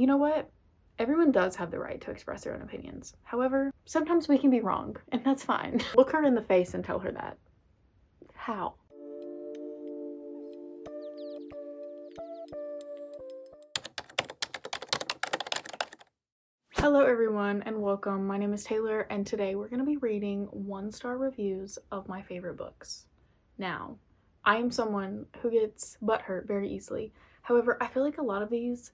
You know what? Everyone does have the right to express their own opinions. However, sometimes we can be wrong, and that's fine. Look her in the face and tell her that. How? Hello everyone and welcome. My name is Taylor and today we're going to be reading 1-star reviews of my favorite books. Now, I am someone who gets butthurt very easily. However, I feel like a lot of these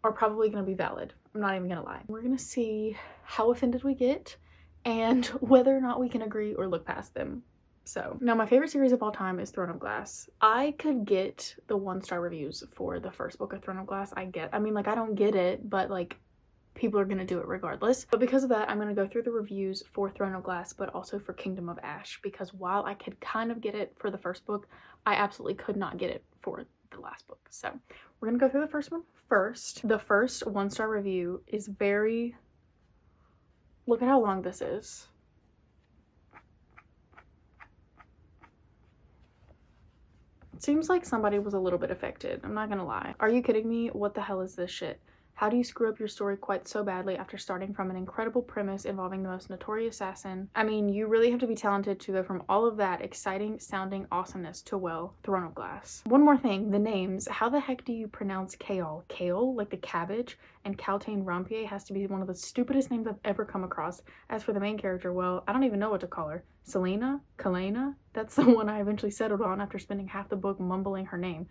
are probably going to be valid. I'm not even going to lie. We're going to see how offended we get and whether or not we can agree or look past them. So, now my favorite series of all time is Throne of Glass. I could get the 1-star reviews for the first book of Throne of Glass. I don't get it, but like, people are going to do it regardless. But because of that, I'm going to go through the reviews for Throne of Glass, but also for Kingdom of Ash, because while I could kind of get it for the first book, I absolutely could not get it for the last book. So we're going to go through the first one first. The first 1-star review is very... Look at how long this is. It seems like somebody was a little bit affected. I'm not going to lie. Are you kidding me? What the hell is this shit? How do you screw up your story quite so badly after starting from an incredible premise involving the most notorious assassin? I mean, you really have to be talented to go from all of that exciting sounding awesomeness to, well, Throne of Glass. One more thing, the names. How the heck do you pronounce Chaol? Kale, like the cabbage, and Kaltain Rompier has to be one of the stupidest names I've ever come across. As for the main character, well, I don't even know what to call her. Selena? Kalena? That's the one I eventually settled on after spending half the book mumbling her name.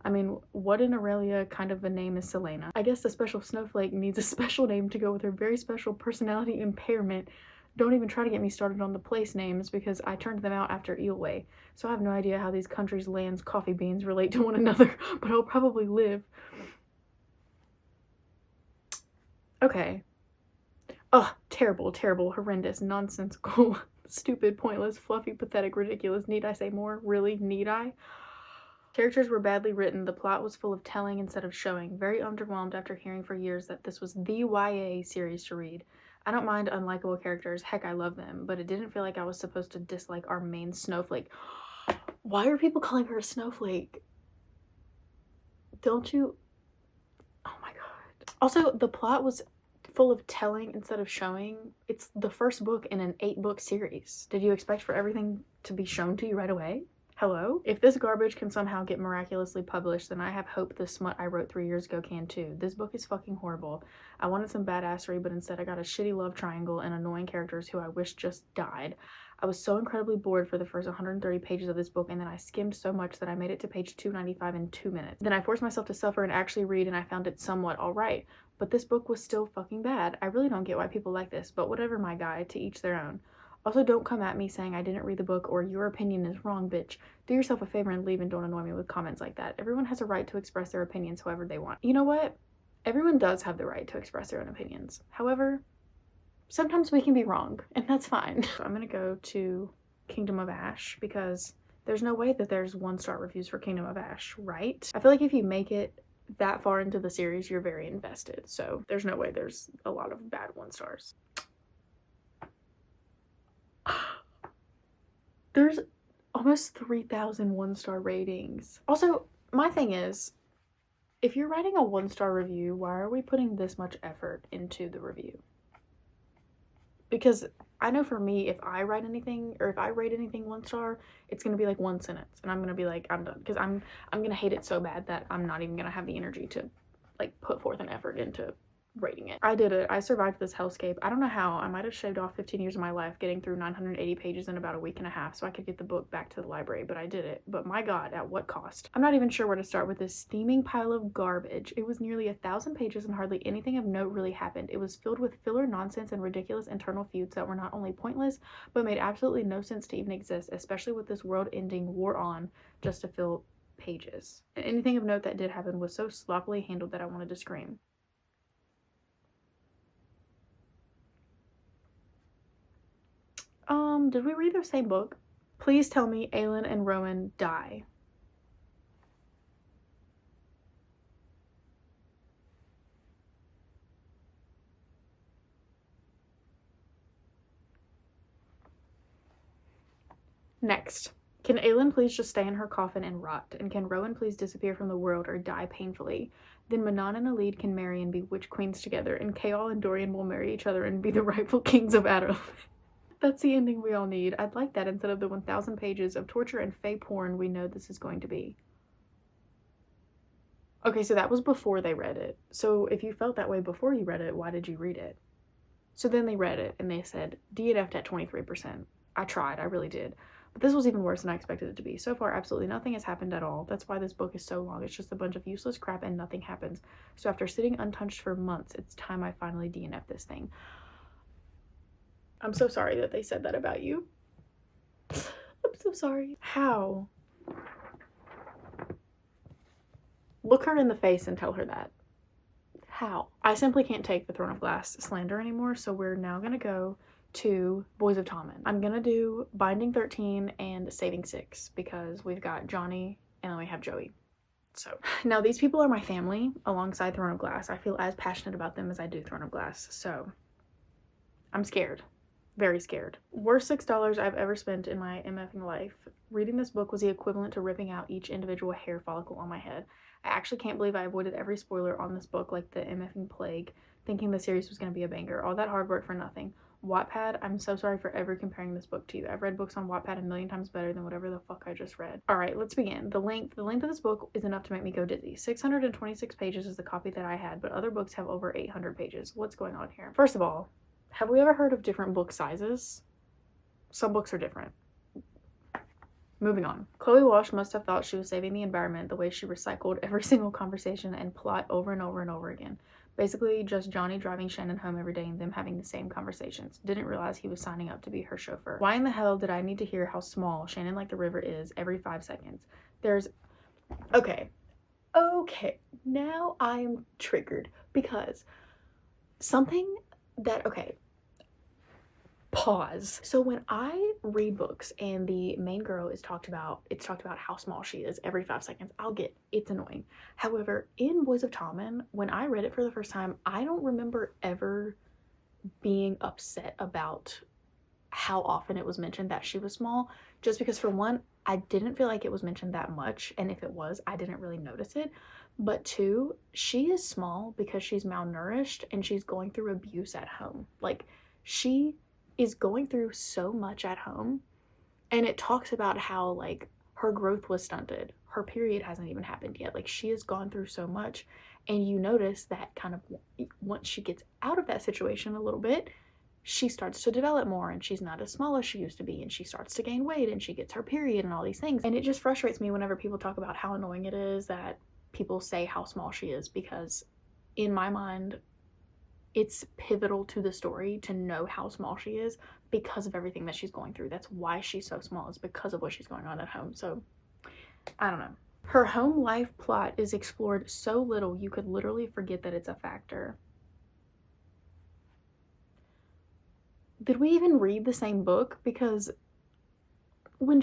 I mean, what in Aurelia kind of a name is Selena? I guess the special snowflake needs a special name to go with her very special personality impairment. Don't even try to get me started on the place names because I turned them out after Eelway. So I have no idea how these countries' lands' coffee beans relate to one another, but I'll probably live. Okay. Ugh, terrible, terrible, horrendous, nonsensical, stupid, pointless, fluffy, pathetic, ridiculous. Need I say more? Really? Need I? Characters were badly written, the plot was full of telling instead of showing. Very underwhelmed after hearing for years that this was the YA series to read. I don't mind unlikable characters, heck I love them, but it didn't feel like I was supposed to dislike our main snowflake. Why are people calling her a snowflake? Don't you... Oh my god. Also, the plot was full of telling instead of showing. It's the first book in an 8-book series. Did you expect for everything to be shown to you right away? Hello? If this garbage can somehow get miraculously published, then I have hope the smut I wrote 3 years ago can too. This book is fucking horrible. I wanted some badassery, but instead I got a shitty love triangle and annoying characters who I wish just died. I was so incredibly bored for the first 130 pages of this book, and then I skimmed so much that I made it to page 295 in 2 minutes. Then I forced myself to suffer and actually read, and I found it somewhat alright. But this book was still fucking bad. I really don't get why people like this, but whatever, my guy, to each their own. Also, don't come at me saying I didn't read the book or your opinion is wrong, bitch. Do yourself a favor and leave and don't annoy me with comments like that. Everyone has a right to express their opinions however they want. You know what? Everyone does have the right to express their own opinions. However, sometimes we can be wrong, and that's fine. So I'm gonna go to Kingdom of Ash because there's no way that there's 1-star reviews for Kingdom of Ash, right? I feel like if you make it that far into the series, you're very invested. So there's no way there's a lot of bad 1-stars. There's almost 3,000 1-star ratings. Also, my thing is, if you're writing a 1-star review, why are we putting this much effort into the review? Because I know for me, if I write anything or if I rate anything 1-star, it's gonna be like 1 sentence, and I'm gonna be like, I'm done, because I'm gonna hate it so bad that I'm not even gonna have the energy to like put forth an effort into rating it. I did it. I survived this hellscape. I don't know how. I might have shaved off 15 years of my life getting through 980 pages in about a week and a half so I could get the book back to the library, but I did it. But my god, at what cost? I'm not even sure where to start with this steaming pile of garbage. It was nearly 1,000 pages and hardly anything of note really happened. It was filled with filler nonsense and ridiculous internal feuds that were not only pointless, but made absolutely no sense to even exist, especially with this world-ending war on just to fill pages. And anything of note that did happen was so sloppily handled that I wanted to scream. Did we read the same book? Please tell me Aelin and Rowan die. Next. Can Aelin please just stay in her coffin and rot? And can Rowan please disappear from the world or die painfully? Then Manon and Alid can marry and be witch queens together, and Chaol and Dorian will marry each other and be the rightful kings of Adam. That's the ending we all need. I'd like that instead of the 1,000 pages of torture and fey porn we know this is going to be. Okay, so that was before they read it. So if you felt that way before you read it, why did you read it? So then they read it and they said, DNF'd at 23%. I tried, I really did. But this was even worse than I expected it to be. So far, absolutely nothing has happened at all. That's why this book is so long. It's just a bunch of useless crap and nothing happens. So after sitting untouched for months, it's time I finally DNF this thing. I'm so sorry that they said that about you. I'm so sorry. How? Look her in the face and tell her that. How? I simply can't take the Throne of Glass slander anymore, so we're now gonna go to Boys of Tommen. I'm gonna do Binding 13 and Saving 6 because we've got Johnny and then we have Joey. So now these people are my family alongside Throne of Glass. I feel as passionate about them as I do Throne of Glass, so I'm scared. Very scared. Worst $6 I've ever spent in my MFing life. Reading this book was the equivalent to ripping out each individual hair follicle on my head. I actually can't believe I avoided every spoiler on this book like the MFing plague, thinking the series was going to be a banger. All that hard work for nothing. Wattpad, I'm so sorry for ever comparing this book to you. I've read books on Wattpad a million times better than whatever the fuck I just read. Alright, let's begin. The length of this book is enough to make me go dizzy. 626 pages is the copy that I had, but other books have over 800 pages. What's going on here? First of all, have we ever heard of different book sizes? Some books are different. Moving on. Chloe Walsh must have thought she was saving the environment the way she recycled every single conversation and plot over and over and over again. Basically, just Johnny driving Shannon home every day and them having the same conversations. Didn't realize he was signing up to be her chauffeur. Why in the hell did I need to hear how small Shannon like the river is every 5 seconds? Okay, now I'm triggered because something that, pause. So when I read books and the main girl it's talked about how small she is every 5 seconds, it's annoying. However, in Boys of Tommen, when I read it for the first time, I don't remember ever being upset about how often it was mentioned that she was small, just because for one, I didn't feel like it was mentioned that much, and if it was, I didn't really notice it. But two, she is small because she's malnourished and she's going through abuse at home. Like, she is going through so much at home, and it talks about how like her growth was stunted, her period hasn't even happened yet, like she has gone through so much, and you notice that kind of once she gets out of that situation a little bit, she starts to develop more and she's not as small as she used to be, and she starts to gain weight and she gets her period and all these things. And it just frustrates me whenever people talk about how annoying it is that people say how small she is, because in my mind it's pivotal to the story to know how small she is because of everything that she's going through. That's why she's so small, is because of what she's going on at home. So, I don't know. Her home life plot is explored so little you could literally forget that it's a factor. Did we even read the same book? Because when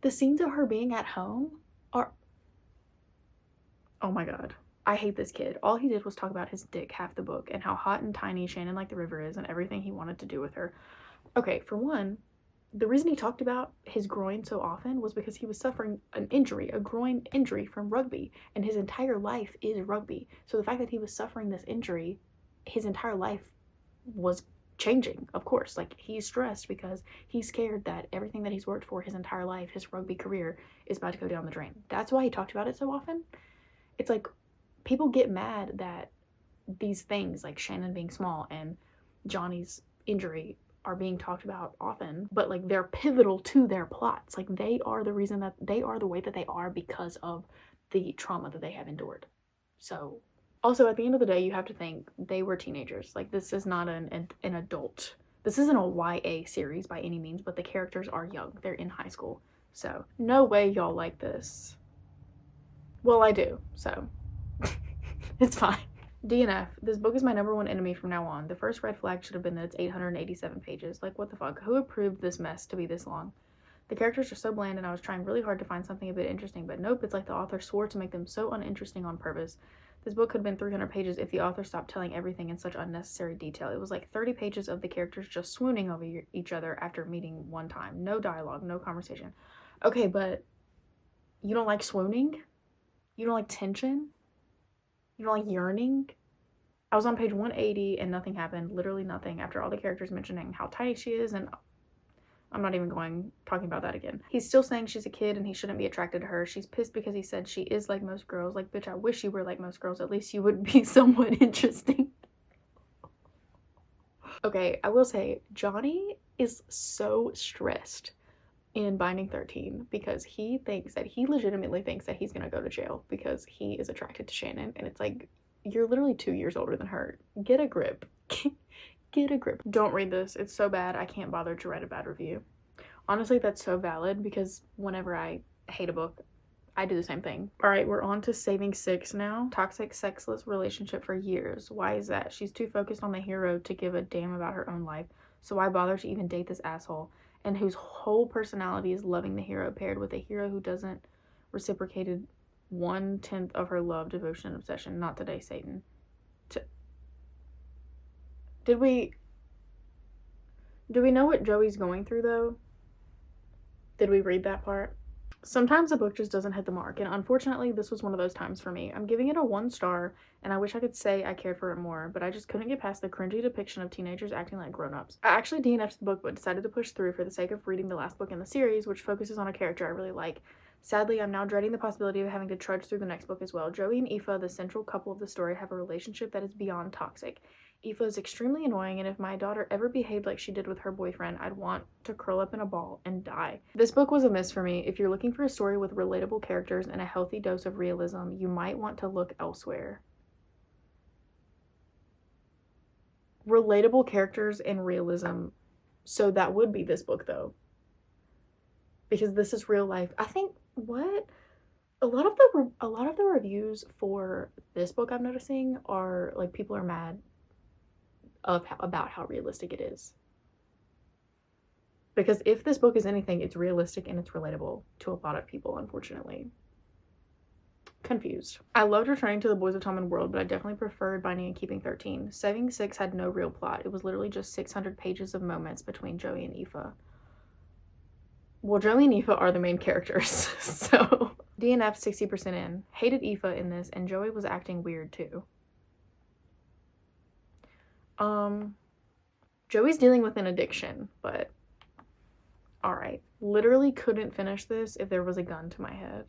the scenes of her being at home are, oh my god. I hate this kid. All he did was talk about his dick half the book and how hot and tiny Shannon like the river is and everything he wanted to do with her. Okay, for one, the reason he talked about his groin so often was because he was suffering an injury, a groin injury from rugby, and his entire life is rugby. So the fact that he was suffering this injury, his entire life was changing, of course. Like, he's stressed because he's scared that everything that he's worked for his entire life, his rugby career, is about to go down the drain. That's why he talked about it so often. It's like, people get mad that these things like Shannon being small and Johnny's injury are being talked about often, but like they're pivotal to their plots. Like, they are the reason that they are the way that they are because of the trauma that they have endured. So also, at the end of the day, you have to think they were teenagers. Like, this is not an adult. This isn't a YA series by any means, but the characters are young. They're in high school. So no way y'all like this. Well, I do, so it's fine. DNF. This book is my #1 enemy from now on. The first red flag should have been that it's 887 pages. Like, what the fuck? Who approved this mess to be this long? The characters are so bland and I was trying really hard to find something a bit interesting, but nope, it's like the author swore to make them so uninteresting on purpose. This book could have been 300 pages if the author stopped telling everything in such unnecessary detail. It was like 30 pages of the characters just swooning over each other after meeting one time. No dialogue, no conversation. Okay, but you don't like swooning? You don't like tension? You know, like yearning. I was on page 180 and nothing happened. Literally nothing after all the characters mentioning how tiny she is, and I'm not even talking about that again. He's still saying she's a kid and he shouldn't be attracted to her. She's pissed because he said she is like most girls. Like, bitch, I wish you were like most girls. At least you would be somewhat interesting. Okay, I will say Johnny is so stressed in Binding 13 because he legitimately thinks that he's gonna go to jail because he is attracted to Shannon, and it's like, you're literally 2 years older than her. Get a grip. Get a grip. Don't read this. It's so bad I can't bother to write a bad review. Honestly, that's so valid because whenever I hate a book, I do the same thing. All right, we're on to Saving Six now. Toxic, sexless relationship for years. Why is that? She's too focused on the hero to give a damn about her own life. So why bother to even date this asshole? And whose whole personality is loving the hero, paired with a hero who doesn't reciprocated 1/10 of her love, devotion, and obsession. Not today, Satan. Do we know what Joey's going through, though? Did we read that part? Sometimes a book just doesn't hit the mark, and unfortunately, this was one of those times for me. I'm giving it a 1 star, and I wish I could say I cared for it more, but I just couldn't get past the cringy depiction of teenagers acting like grown-ups. I actually DNF'd the book, but decided to push through for the sake of reading the last book in the series, which focuses on a character I really like. Sadly, I'm now dreading the possibility of having to trudge through the next book as well. Joey and Aoife, the central couple of the story, have a relationship that is beyond toxic. Aoife is extremely annoying, and if my daughter ever behaved like she did with her boyfriend, I'd want to curl up in a ball and die. This book was a miss for me. If you're looking for a story with relatable characters and a healthy dose of realism, you might want to look elsewhere. Relatable characters and realism. So that would be this book, though. Because this is real life. I think, what? A lot of the reviews for this book I'm noticing are, like, people are mad about how realistic it is. Because if this book is anything, it's realistic and it's relatable to a lot of people, unfortunately. Confused. I loved returning to the Boys of Tom and World, but I definitely preferred Binding and Keeping 13. Saving Six had no real plot. It was literally just 600 pages of moments between Joey and Aoife. Well, Joey and Aoife are the main characters, so. DNF 60% in. Hated Aoife in this, and Joey was acting weird too. Joey's dealing with an addiction, but alright. Literally couldn't finish this if there was a gun to my head.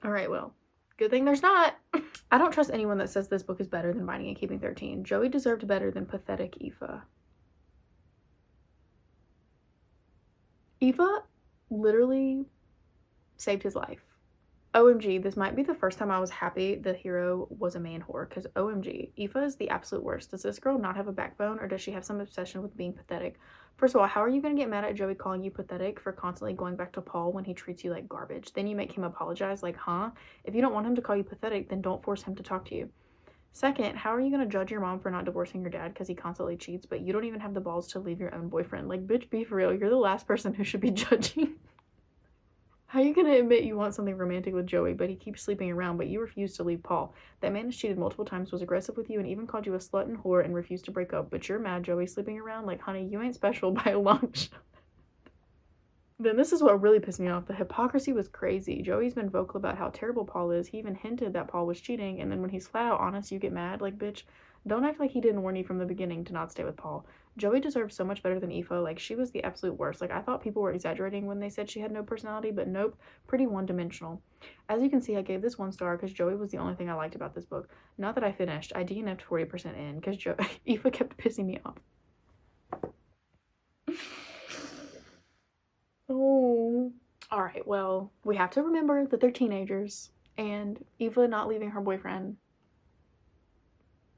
Alright, well, good thing there's not. I don't trust anyone that says this book is better than Binding and Keeping 13. Joey deserved better than pathetic Aoife. Aoife literally saved his life. OMG, this might be the first time I was happy the hero was a man whore, because OMG, Aoife is the absolute worst. Does this girl not have a backbone, or does she have some obsession with being pathetic? First of all, how are you going to get mad at Joey calling you pathetic for constantly going back to Paul when he treats you like garbage? Then you make him apologize, like, huh? If you don't want him to call you pathetic, then don't force him to talk to you. Second, how are you going to judge your mom for not divorcing your dad because he constantly cheats, but you don't even have the balls to leave your own boyfriend? Like, bitch, be for real. You're the last person who should be judging. How are you gonna admit you want something romantic with Joey, but he keeps sleeping around, but you refuse to leave Paul? That man has cheated multiple times, was aggressive with you, and even called you a slut and whore and refused to break up, but you're mad Joey's sleeping around? Like, honey, you ain't special by a long shot. Then this is what really pissed me off. The hypocrisy was crazy. Joey's been vocal about how terrible Paul is. He even hinted that Paul was cheating, and then when he's flat out honest, you get mad. Like, bitch, don't act like he didn't warn you from the beginning to not stay with Paul. Joey deserves so much better than Aoife. Like, she was the absolute worst. Like, I thought people were exaggerating when they said she had no personality, but nope, pretty one-dimensional. As you can see, I gave this 1 star because Joey was the only thing I liked about this book. Not that I finished. I DNF'd 40% in because Aoife kept pissing me off. Oh. Alright, well, we have to remember that they're teenagers, and Aoife not leaving her boyfriend,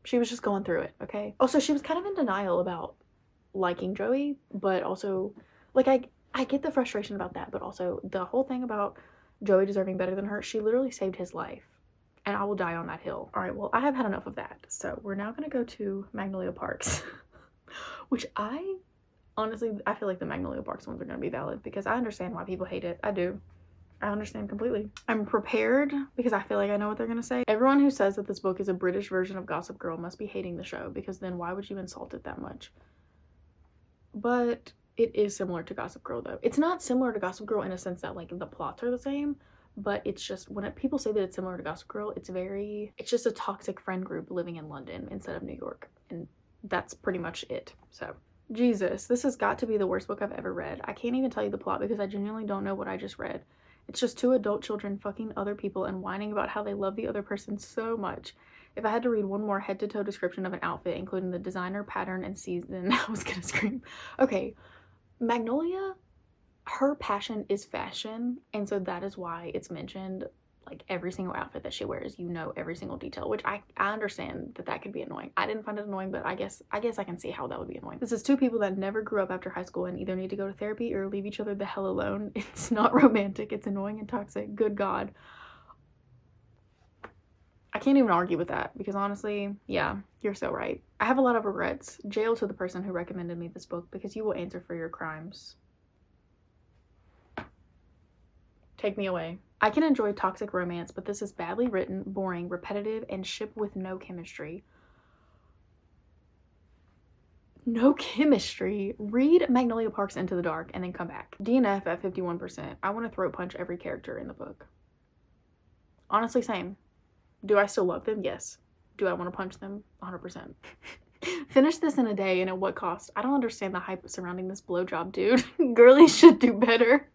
she was just going through it, okay? Also, she was kind of in denial about liking Joey, but also, like, I get the frustration about that, but also the whole thing about Joey deserving better than her, she literally saved his life, and I will die on that hill. Alright, well, I have had enough of that, so we're now gonna go to Magnolia Parks, which honestly, I feel like the Magnolia Parks ones are going to be valid because I understand why people hate it. I do. I understand completely. I'm prepared because I feel like I know what they're going to say. Everyone who says that this book is a British version of Gossip Girl must be hating the show, because then why would you insult it that much? But it is similar to Gossip Girl, though. It's not similar to Gossip Girl in a sense that, like, the plots are the same, but it's just, people say that it's similar to Gossip Girl, it's just a toxic friend group living in London instead of New York, and that's pretty much it. So Jesus, this has got to be the worst book I've ever read. I can't even tell you the plot because I genuinely don't know what I just read. It's just two adult children fucking other people and whining about how they love the other person so much. If I had to read one more head-to-toe description of an outfit, including the designer, pattern, and season, I was gonna scream. Okay, Magnolia, her passion is fashion, and so that is why it's mentioned. Like, every single outfit that she wears, you know every single detail, which I understand that could be annoying. I didn't find it annoying, but I guess I can see how that would be annoying. This is two people that never grew up after high school and either need to go to therapy or leave each other the hell alone. It's not romantic, it's annoying and toxic. Good God. I can't even argue with that because honestly, yeah, you're so right. I have a lot of regrets. Jail to the person who recommended me this book because you will answer for your crimes. Take me away. I can enjoy toxic romance, but this is badly written, boring, repetitive, and ship with no chemistry. No chemistry? Read Magnolia Park's Into the Dark and then come back. DNF at 51%. I want to throat punch every character in the book. Honestly, same. Do I still love them? Yes. Do I want to punch them? 100%. Finish this in a day and at what cost? I don't understand the hype surrounding this blowjob, dude. Girlies should do better.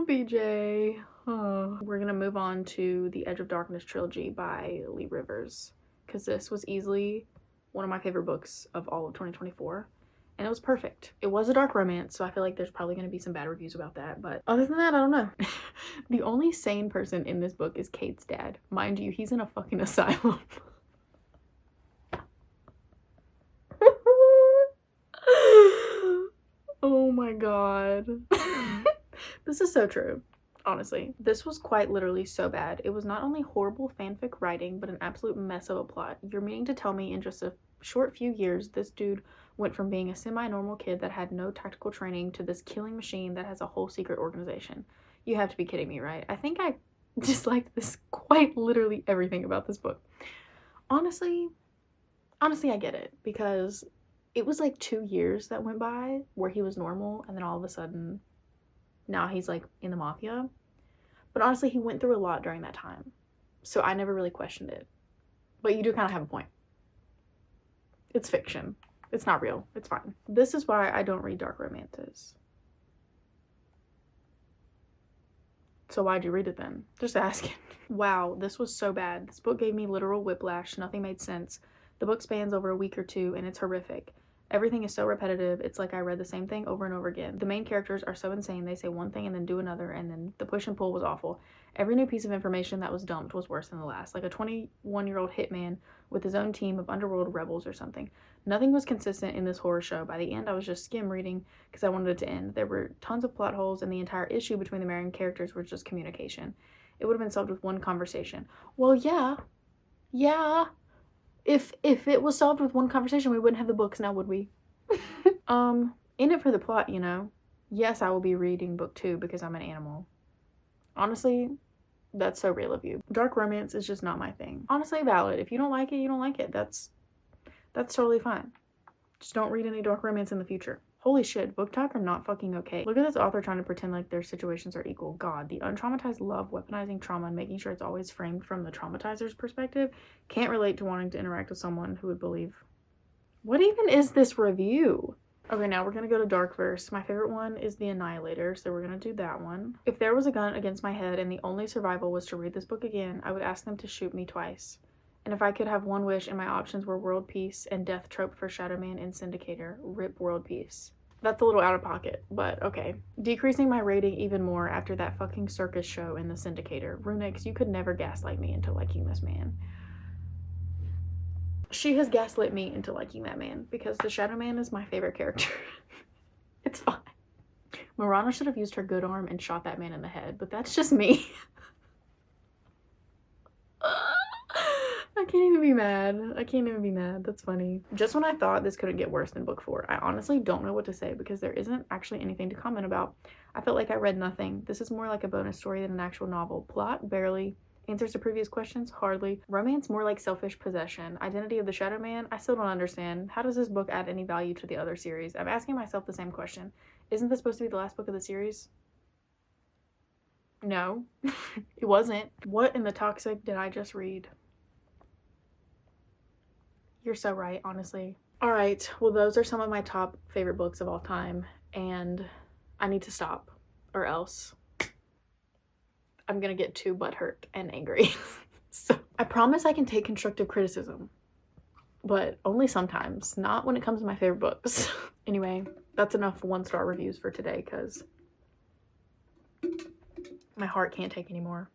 BJ. Oh. We're gonna move on to the Edge of Darkness trilogy by Lee Rivers, because this was easily one of my favorite books of all of 2024, and it was perfect. It was a dark romance, so I feel like there's probably gonna be some bad reviews about that, but other than that, I don't know. The only sane person in this book is Kate's dad. Mind you, he's in a fucking asylum. Oh my god. This is so true, honestly. This was quite literally so bad. It was not only horrible fanfic writing, but an absolute mess of a plot. You're meaning to tell me in just a short few years, this dude went from being a semi-normal kid that had no tactical training to this killing machine that has a whole secret organization. You have to be kidding me, right? I think I disliked this quite literally everything about this book. Honestly, I get it, because it was like 2 years that went by where he was normal, and then all of a sudden now he's like in the mafia. But honestly, he went through a lot during that time, so I never really questioned it. But you do kind of have a point. It's fiction. It's not real. It's fine. This is why I don't read dark romances. So why'd you read it then? Just asking. Wow, this was so bad. This book gave me literal whiplash. Nothing made sense. The book spans over a week or two, and it's horrific. Everything is so repetitive, it's like I read the same thing over and over again. The main characters are so insane, they say one thing and then do another, and then the push and pull was awful. Every new piece of information that was dumped was worse than the last, like a 21-year-old hitman with his own team of underworld rebels or something. Nothing was consistent in this horror show. By the end, I was just skim reading because I wanted it to end. There were tons of plot holes, and the entire issue between the main characters was just communication. It would have been solved with one conversation. Well, yeah. If it was solved with one conversation, we wouldn't have the books now, would we? In it for the plot, you know. Yes, I will be reading book 2 because I'm an animal. Honestly, that's so real of you. Dark romance is just not my thing. Honestly, valid. If you don't like it, you don't like it. That's totally fine. Just don't read any dark romance in the future. Holy shit, BookTok are not fucking okay. Look at this author trying to pretend like their situations are equal. God, the untraumatized love weaponizing trauma and making sure it's always framed from the traumatizer's perspective. Can't relate to wanting to interact with someone who would believe. What even is this review? Okay, now we're gonna go to Darkverse. My favorite one is The Annihilator, so we're gonna do that one. If there was a gun against my head and the only survival was to read this book again, I would ask them to shoot me twice. And if I could have one wish and my options were world peace and death trope for Shadowman and Syndicator, rip world peace. That's a little out of pocket, but okay. Decreasing my rating even more after that fucking circus show in the Syndicator. Runix, you could never gaslight me into liking this man. She has gaslit me into liking that man because the Shadowman is my favorite character. It's fine. Marana should have used her good arm and shot that man in the head, but that's just me. I can't even be mad. That's funny. Just when I thought this couldn't get worse than book 4, I honestly don't know what to say because there isn't actually anything to comment about. I felt like I read nothing. This is more like a bonus story than an actual novel. Plot? Barely. Answers to previous questions? Hardly. Romance? More like selfish possession. Identity of the Shadowman? I still don't understand. How does this book add any value to the other series? I'm asking myself the same question. Isn't this supposed to be the last book of the series? No, it wasn't. What in the toxic did I just read? You're so right, honestly. All right, well, those are some of my top favorite books of all time, and I need to stop, or else I'm gonna get too butthurt and angry. So I promise I can take constructive criticism, but only sometimes, not when it comes to my favorite books. Anyway, that's enough 1-star reviews for today, because my heart can't take anymore.